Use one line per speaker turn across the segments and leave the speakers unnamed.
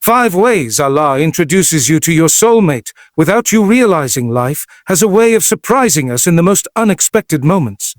5 ways Allah introduces you to your soulmate without you realizing. Life has a way of surprising us in the most unexpected moments.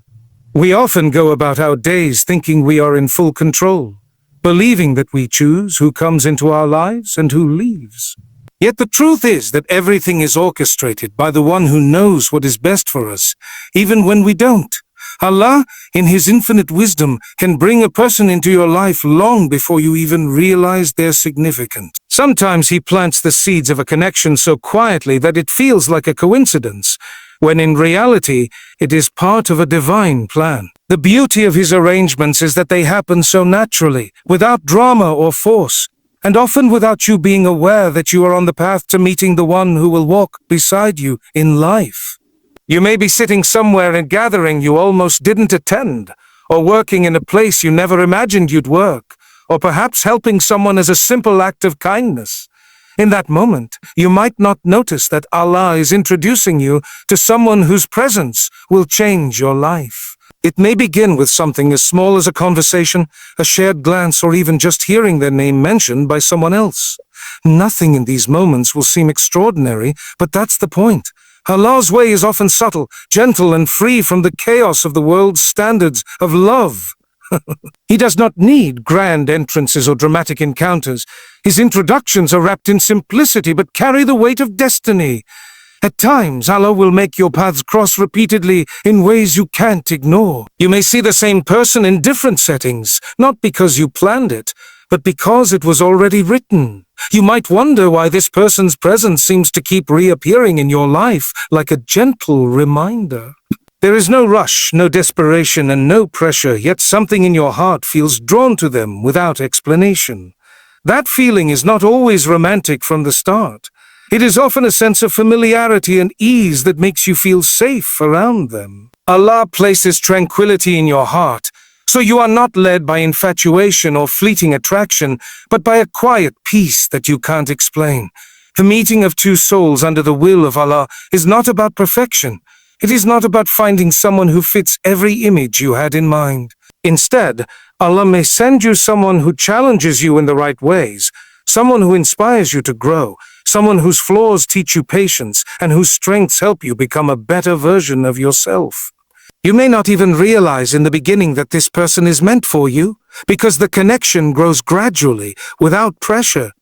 We often go about our days thinking we are in full control, believing that we choose who comes into our lives and who leaves. Yet the truth is that everything is orchestrated by the one who knows what is best for us, even when we don't. Allah, in His infinite wisdom, can bring a person into your life long before you even realize their significance. Sometimes He plants the seeds of a connection so quietly that it feels like a coincidence, when in reality, it is part of a divine plan. The beauty of His arrangements is that they happen so naturally, without drama or force, and often without you being aware that you are on the path to meeting the one who will walk beside you in life. You may be sitting somewhere in a gathering you almost didn't attend, or working in a place you never imagined you'd work, or perhaps helping someone as a simple act of kindness. In that moment, you might not notice that Allah is introducing you to someone whose presence will change your life. It may begin with something as small as a conversation, a shared glance, or even just hearing their name mentioned by someone else. Nothing in these moments will seem extraordinary, but that's the point. Allah's way is often subtle, gentle, and free from the chaos of the world's standards of love. He does not need grand entrances or dramatic encounters. His introductions are wrapped in simplicity but carry the weight of destiny. At times, Allah will make your paths cross repeatedly in ways you can't ignore. You may see the same person in different settings, not because you planned it, but because it was already written. You might wonder why this person's presence seems to keep reappearing in your life like a gentle reminder. There is no rush, no desperation, and no pressure, yet something in your heart feels drawn to them without explanation. That feeling is not always romantic from the start. It is often a sense of familiarity and ease that makes you feel safe around them. Allah places tranquility in your heart, so you are not led by infatuation or fleeting attraction, but by a quiet peace that you can't explain. The meeting of two souls under the will of Allah is not about perfection. It is not about finding someone who fits every image you had in mind. Instead, Allah may send you someone who challenges you in the right ways, someone who inspires you to grow, someone whose flaws teach you patience, and whose strengths help you become a better version of yourself. You may not even realize in the beginning that this person is meant for you, because the connection grows gradually, without pressure.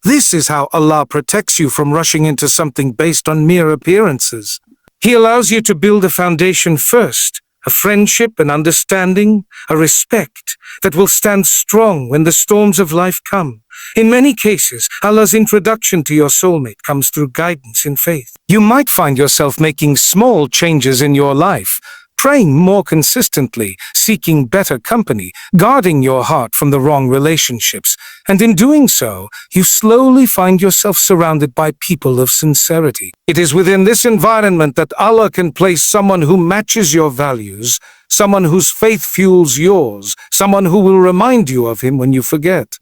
This is how Allah protects you from rushing into something based on mere appearances. He allows you to build a foundation first, a friendship, an understanding, a respect that will stand strong when the storms of life come. In many cases, Allah's introduction to your soulmate comes through guidance in faith. You might find yourself making small changes in your life, praying more consistently, seeking better company, guarding your heart from the wrong relationships, and in doing so, you slowly find yourself surrounded by people of sincerity. It is within this environment that Allah can place someone who matches your values, someone whose faith fuels yours, someone who will remind you of Him when you forget.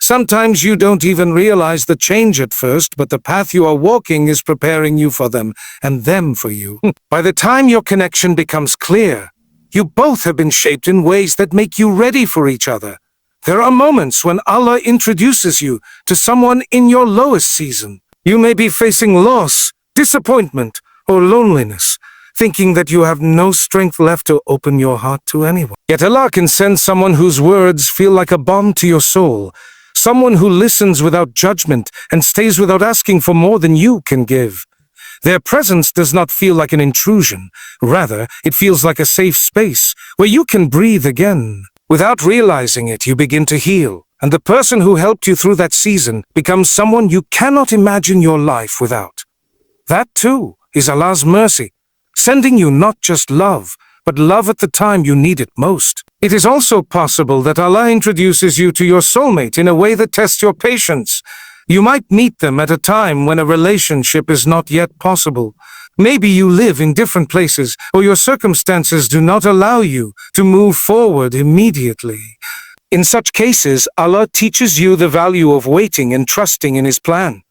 Sometimes you don't even realize the change at first, but the path you are walking is preparing you for them, and them for you. By the time your connection becomes clear, you both have been shaped in ways that make you ready for each other. There are moments when Allah introduces you to someone in your lowest season. You may be facing loss, disappointment, or loneliness, thinking that you have no strength left to open your heart to anyone. Yet Allah can send someone whose words feel like a balm to your soul, someone who listens without judgment and stays without asking for more than you can give. Their presence does not feel like an intrusion. Rather, it feels like a safe space where you can breathe again. Without realizing it, you begin to heal, and the person who helped you through that season becomes someone you cannot imagine your life without. That too is Allah's mercy, sending you not just love, but love at the time you need it most. It is also possible that Allah introduces you to your soulmate in a way that tests your patience. You might meet them at a time when a relationship is not yet possible. Maybe you live in different places, or your circumstances do not allow you to move forward immediately. In such cases, Allah teaches you the value of waiting and trusting in His plan.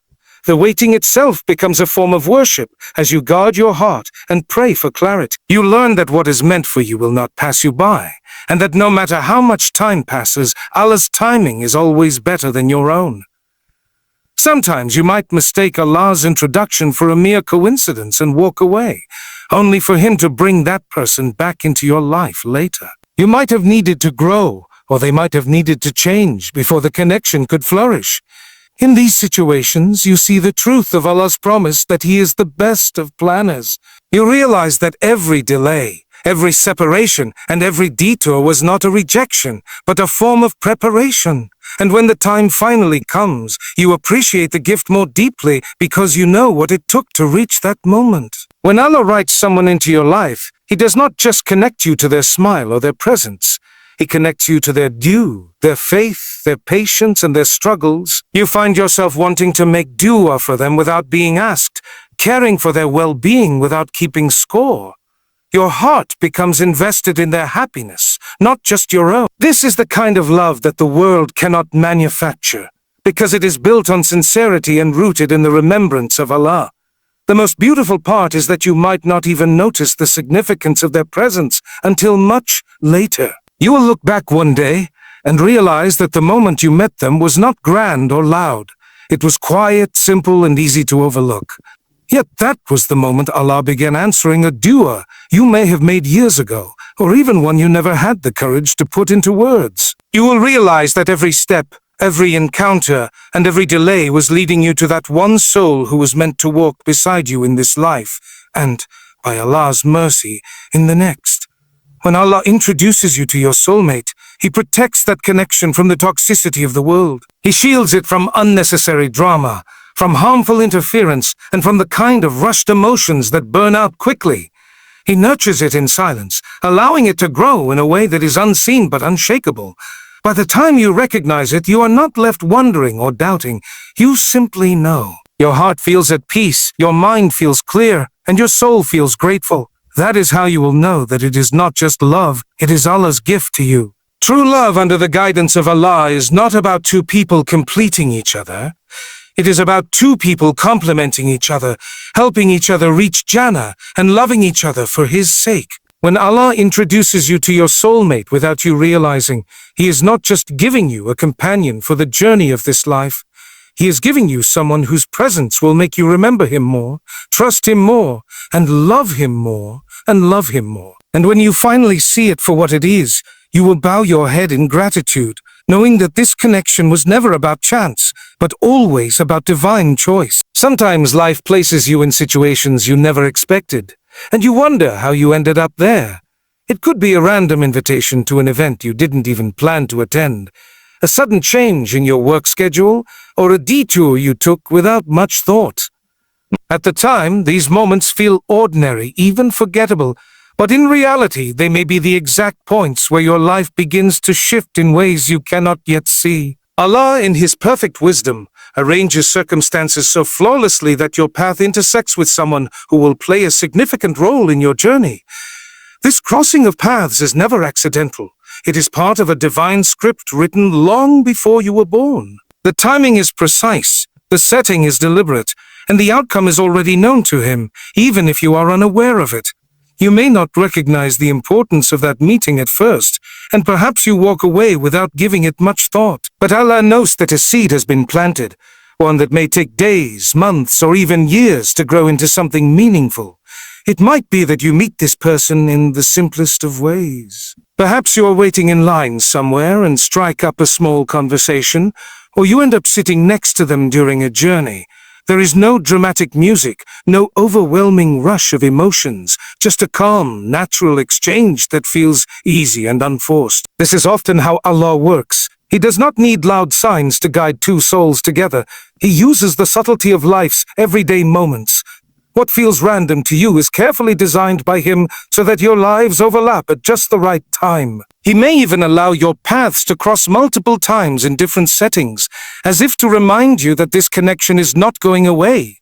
The waiting itself becomes a form of worship as you guard your heart and pray for clarity. You learn that what is meant for you will not pass you by, and that no matter how much time passes, Allah's timing is always better than your own. Sometimes you might mistake Allah's introduction for a mere coincidence and walk away, only for Him to bring that person back into your life later. You might have needed to grow, or they might have needed to change before the connection could flourish. In these situations, you see the truth of Allah's promise that He is the best of planners. You realize that every delay, every separation, and every detour was not a rejection, but a form of preparation. And when the time finally comes, you appreciate the gift more deeply because you know what it took to reach that moment. When Allah writes someone into your life, He does not just connect you to their smile or their presence. He connects you to their due, their faith, their patience, and their struggles. You find yourself wanting to make dua for them without being asked, caring for their well-being without keeping score. Your heart becomes invested in their happiness, not just your own. This is the kind of love that the world cannot manufacture, because it is built on sincerity and rooted in the remembrance of Allah. The most beautiful part is that you might not even notice the significance of their presence until much later. You will look back one day and realize that the moment you met them was not grand or loud. It was quiet, simple, and easy to overlook. Yet that was the moment Allah began answering a dua you may have made years ago, or even one you never had the courage to put into words. You will realize that every step, every encounter, and every delay was leading you to that one soul who was meant to walk beside you in this life, and, by Allah's mercy, in the next. When Allah introduces you to your soulmate, He protects that connection from the toxicity of the world. He shields it from unnecessary drama, from harmful interference, and from the kind of rushed emotions that burn out quickly. He nurtures it in silence, allowing it to grow in a way that is unseen but unshakable. By the time you recognize it, you are not left wondering or doubting. You simply know. Your heart feels at peace, your mind feels clear, and your soul feels grateful. That is how you will know that it is not just love, it is Allah's gift to you. True love under the guidance of Allah is not about two people completing each other. It is about two people complementing each other, helping each other reach Jannah, and loving each other for His sake. When Allah introduces you to your soulmate without you realizing, He is not just giving you a companion for the journey of this life. He is giving you someone whose presence will make you remember Him more, trust Him more, and love Him more, and love Him more. And when you finally see it for what it is, you will bow your head in gratitude, knowing that this connection was never about chance, but always about divine choice. Sometimes life places you in situations you never expected, and you wonder how you ended up there. It could be a random invitation to an event you didn't even plan to attend, a sudden change in your work schedule, or a detour you took without much thought. At the time, these moments feel ordinary, even forgettable, but in reality, they may be the exact points where your life begins to shift in ways you cannot yet see. Allah, in His perfect wisdom, arranges circumstances so flawlessly that your path intersects with someone who will play a significant role in your journey. This crossing of paths is never accidental. It is part of a divine script written long before you were born. The timing is precise, the setting is deliberate, and the outcome is already known to Him, even if you are unaware of it. You may not recognize the importance of that meeting at first, and perhaps you walk away without giving it much thought. But Allah knows that a seed has been planted, one that may take days, months, or even years to grow into something meaningful. It might be that you meet this person in the simplest of ways. Perhaps you are waiting in line somewhere and strike up a small conversation, or you end up sitting next to them during a journey. There is no dramatic music, no overwhelming rush of emotions, just a calm, natural exchange that feels easy and unforced. This is often how Allah works. He does not need loud signs to guide two souls together. He uses the subtlety of life's everyday moments. What feels random to you is carefully designed by Him so that your lives overlap at just the right time. He may even allow your paths to cross multiple times in different settings, as if to remind you that this connection is not going away.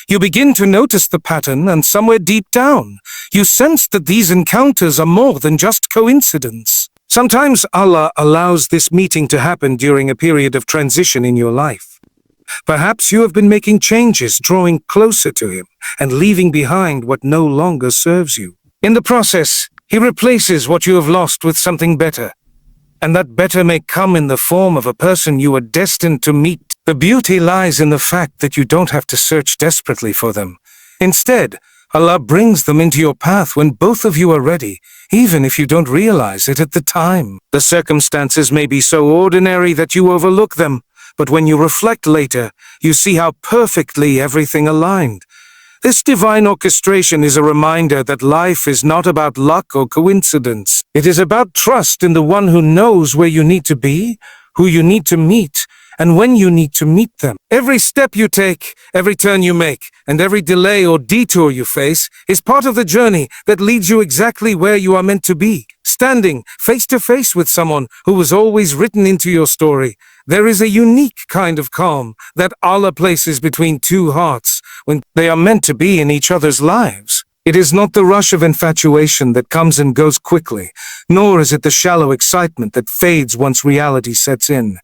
You begin to notice the pattern, and somewhere deep down, you sense that these encounters are more than just coincidence. Sometimes Allah allows this meeting to happen during a period of transition in your life. Perhaps you have been making changes, drawing closer to Him, and leaving behind what no longer serves you. In the process, He replaces what you have lost with something better, and that better may come in the form of a person you are destined to meet The beauty lies in the fact that you don't have to search desperately for them. Instead, Allah brings them into your path when both of you are ready, even if you don't realize it at the time. The circumstances may be so ordinary that you overlook them, but when you reflect later, you see how perfectly everything aligned. This divine orchestration is a reminder that life is not about luck or coincidence. It is about trust in the one who knows where you need to be, who you need to meet, and when you need to meet them. Every step you take, every turn you make, and every delay or detour you face is part of the journey that leads you exactly where you are meant to be. Standing face to face with someone who was always written into your story, there is a unique kind of calm that Allah places between two hearts when they are meant to be in each other's lives. It is not the rush of infatuation that comes and goes quickly, nor is it the shallow excitement that fades once reality sets in.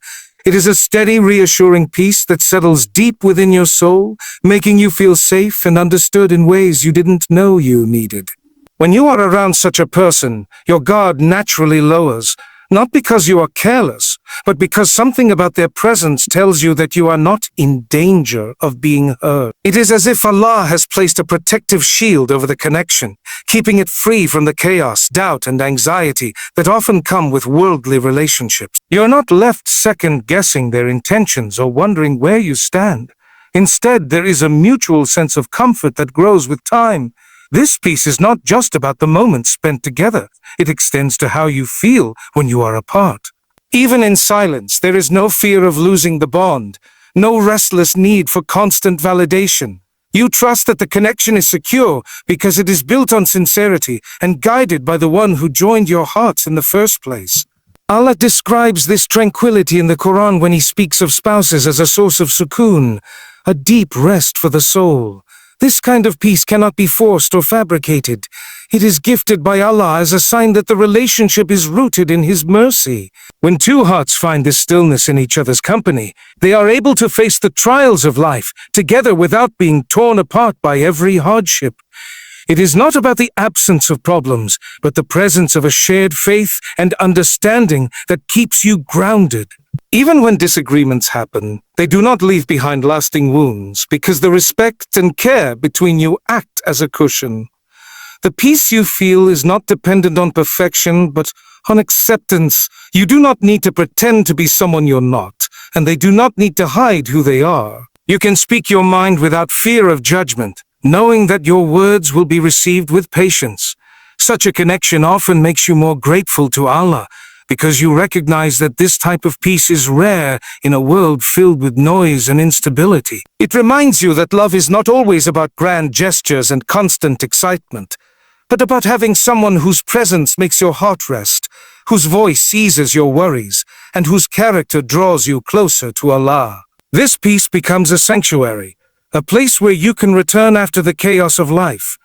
It is a steady, reassuring peace that settles deep within your soul, making you feel safe and understood in ways you didn't know you needed. When you are around such a person, your guard naturally lowers, not because you are careless, but because something about their presence tells you that you are not in danger of being hurt. It is as if Allah has placed a protective shield over the connection, keeping it free from the chaos, doubt, and anxiety that often come with worldly relationships. You are not left second-guessing their intentions or wondering where you stand. Instead, there is a mutual sense of comfort that grows with time. This peace is not just about the moments spent together. It extends to how you feel when you are apart. Even in silence, there is no fear of losing the bond, no restless need for constant validation. You trust that the connection is secure because it is built on sincerity and guided by the one who joined your hearts in the first place. Allah describes this tranquility in the Quran when He speaks of spouses as a source of sukoon, a deep rest for the soul. This kind of peace cannot be forced or fabricated. It is gifted by Allah as a sign that the relationship is rooted in His mercy. When two hearts find this stillness in each other's company, they are able to face the trials of life together without being torn apart by every hardship. It is not about the absence of problems, but the presence of a shared faith and understanding that keeps you grounded. Even when disagreements happen, they do not leave behind lasting wounds because the respect and care between you act as a cushion. The peace you feel is not dependent on perfection, but on acceptance. You do not need to pretend to be someone you're not, and they do not need to hide who they are. You can speak your mind without fear of judgment, knowing that your words will be received with patience. Such a connection often makes you more grateful to Allah, because you recognize that this type of peace is rare in a world filled with noise and instability. It reminds you that love is not always about grand gestures and constant excitement, but about having someone whose presence makes your heart rest, whose voice eases your worries, and whose character draws you closer to Allah. This peace becomes a sanctuary, a place where you can return after the chaos of life,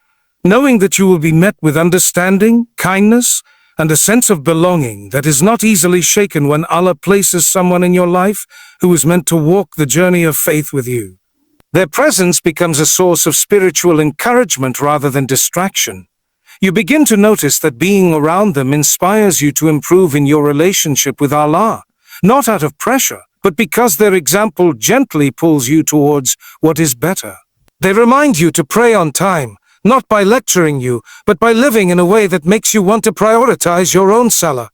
knowing that you will be met with understanding, kindness, and a sense of belonging that is not easily shaken when Allah places someone in your life who is meant to walk the journey of faith with you. Their presence becomes a source of spiritual encouragement rather than distraction. You begin to notice that being around them inspires you to improve in your relationship with Allah, not out of pressure, but because their example gently pulls you towards what is better. They remind you to pray on time, not by lecturing you, but by living in a way that makes you want to prioritize your own salah.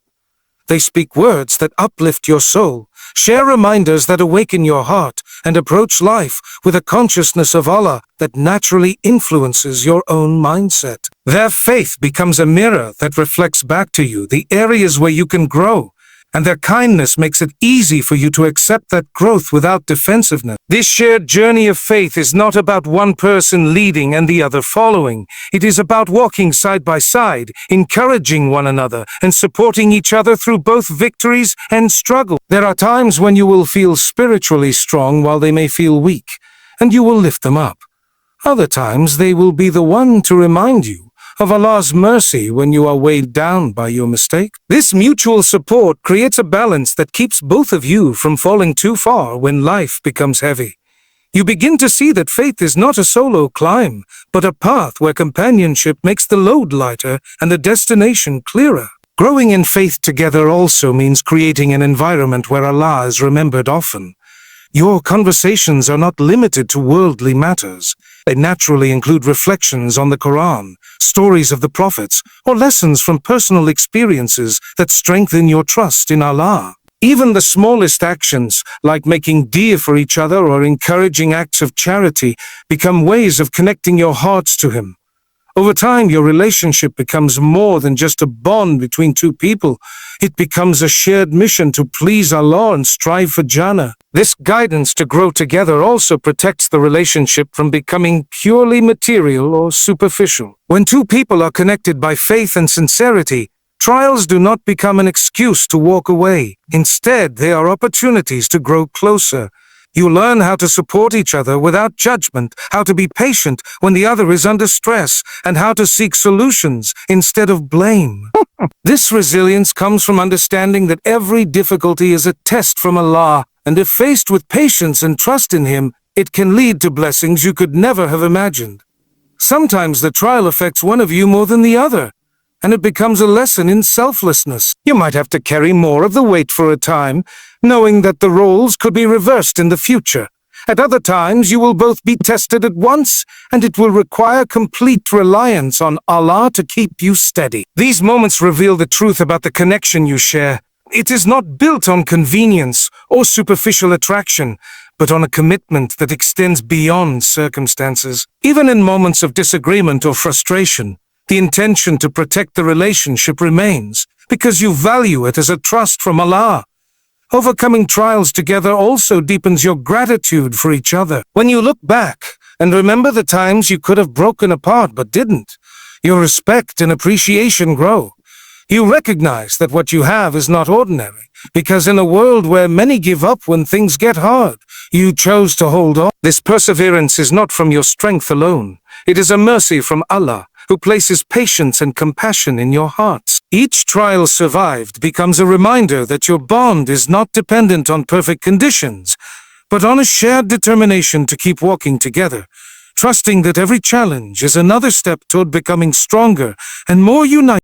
They speak words that uplift your soul, share reminders that awaken your heart, and approach life with a consciousness of Allah that naturally influences your own mindset. Their faith becomes a mirror that reflects back to you the areas where you can grow, and their kindness makes it easy for you to accept that growth without defensiveness. This shared journey of faith is not about one person leading and the other following. It is about walking side by side, encouraging one another, and supporting each other through both victories and struggle. There are times when you will feel spiritually strong while they may feel weak, and you will lift them up. Other times they will be the one to remind you of Allah's mercy when you are weighed down by your mistake. This mutual support creates a balance that keeps both of you from falling too far when life becomes heavy. You begin to see that faith is not a solo climb, but a path where companionship makes the load lighter and the destination clearer. Growing in faith together also means creating an environment where Allah is remembered often. Your conversations are not limited to worldly matters. They naturally include reflections on the Quran, stories of the prophets, or lessons from personal experiences that strengthen your trust in Allah. Even the smallest actions, like making dua for each other or encouraging acts of charity, become ways of connecting your hearts to Him. Over time, your relationship becomes more than just a bond between two people. It becomes a shared mission to please Allah and strive for Jannah. This guidance to grow together also protects the relationship from becoming purely material or superficial. When two people are connected by faith and sincerity, trials do not become an excuse to walk away. Instead, they are opportunities to grow closer. You learn how to support each other without judgment, how to be patient when the other is under stress, and how to seek solutions instead of blame. This resilience comes from understanding that every difficulty is a test from Allah, and if faced with patience and trust in Him, it can lead to blessings you could never have imagined. Sometimes the trial affects one of you more than the other, and it becomes a lesson in selflessness. You might have to carry more of the weight for a time, knowing that the roles could be reversed in the future. At other times, you will both be tested at once, and it will require complete reliance on Allah to keep you steady. These moments reveal the truth about the connection you share. It is not built on convenience or superficial attraction, but on a commitment that extends beyond circumstances. Even in moments of disagreement or frustration, the intention to protect the relationship remains, because you value it as a trust from Allah. Overcoming trials together also deepens your gratitude for each other. When you look back and remember the times you could have broken apart but didn't, your respect and appreciation grow. You recognize that what you have is not ordinary, because in a world where many give up when things get hard, you chose to hold on. This perseverance is not from your strength alone. It is a mercy from Allah, who places patience and compassion in your hearts. Each trial survived becomes a reminder that your bond is not dependent on perfect conditions, but on a shared determination to keep walking together, trusting that every challenge is another step toward becoming stronger and more united.